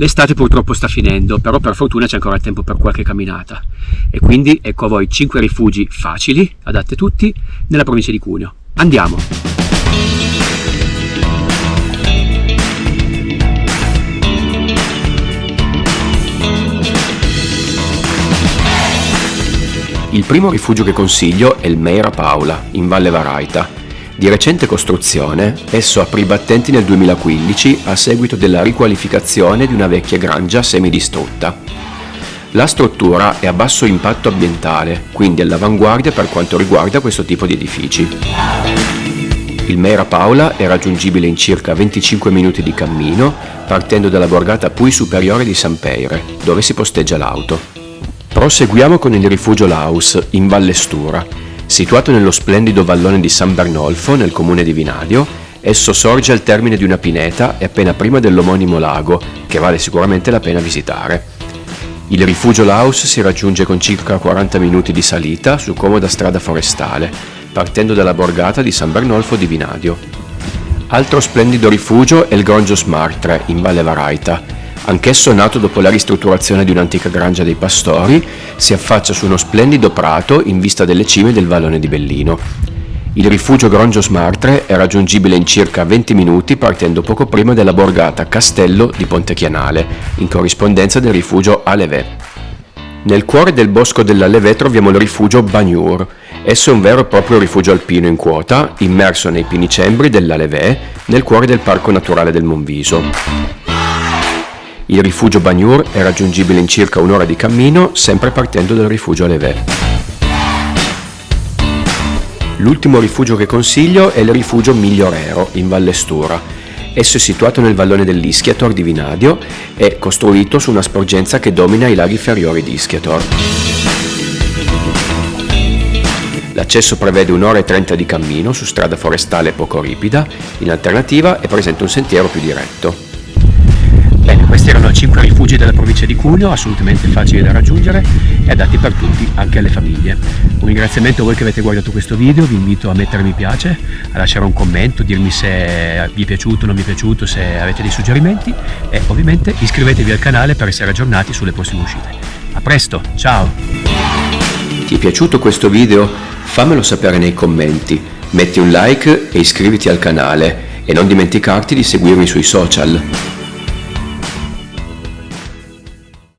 L'estate purtroppo sta finendo, però per fortuna c'è ancora tempo per qualche camminata. E quindi ecco a voi 5 rifugi facili, adatti a tutti, nella provincia di Cuneo. Andiamo! Il primo rifugio che consiglio è il Meira Paula, in Valle Varaita. Di recente costruzione, esso aprì i battenti nel 2015 a seguito della riqualificazione di una vecchia grangia semidistrutta. La struttura è a basso impatto ambientale, quindi all'avanguardia per quanto riguarda questo tipo di edifici. Il Meira Paula è raggiungibile in circa 25 minuti di cammino, partendo dalla borgata Pui Superiore di San Peire, dove si posteggia l'auto. Proseguiamo con il rifugio Laus, in Valle Stura. Situato nello splendido vallone di San Bernolfo, nel comune di Vinadio, esso sorge al termine di una pineta e appena prima dell'omonimo lago, che vale sicuramente la pena visitare. Il rifugio Laus si raggiunge con circa 40 minuti di salita su comoda strada forestale, partendo dalla borgata di San Bernolfo di Vinadio. Altro splendido rifugio è il Grongios Martre, in Valle Varaita. Anch'esso nato dopo la ristrutturazione di un'antica grangia dei pastori, si affaccia su uno splendido prato in vista delle cime del vallone di Bellino. Il rifugio Grongios Martre è raggiungibile in circa 20 minuti partendo poco prima della borgata Castello di Pontechianale, in corrispondenza del rifugio Alevé. Nel cuore del bosco dell'Alevé troviamo il rifugio Bagnur. Esso è un vero e proprio rifugio alpino in quota, immerso nei pinicembri dell'Alevé, nel cuore del Parco Naturale del Monviso. Il rifugio Bagnur è raggiungibile in circa un'ora di cammino, sempre partendo dal rifugio Alevé. L'ultimo rifugio che consiglio è il rifugio Migliorero, in Valle Stura. Esso è situato nel vallone dell'Ischiator di Vinadio e costruito su una sporgenza che domina i laghi inferiori di Ischiator. L'accesso prevede un'ora e 30 di cammino su strada forestale poco ripida, in alternativa è presente un sentiero più diretto. Bene, questi erano 5 rifugi della provincia di Cuneo, assolutamente facili da raggiungere e adatti per tutti, anche alle famiglie. Un ringraziamento a voi che avete guardato questo video, vi invito a mettere mi piace, a lasciare un commento, dirmi se vi è piaciuto o non vi è piaciuto, se avete dei suggerimenti e ovviamente iscrivetevi al canale per essere aggiornati sulle prossime uscite. A presto, ciao! Ti è piaciuto questo video? Fammelo sapere nei commenti, metti un like e iscriviti al canale e non dimenticarti di seguirmi sui social.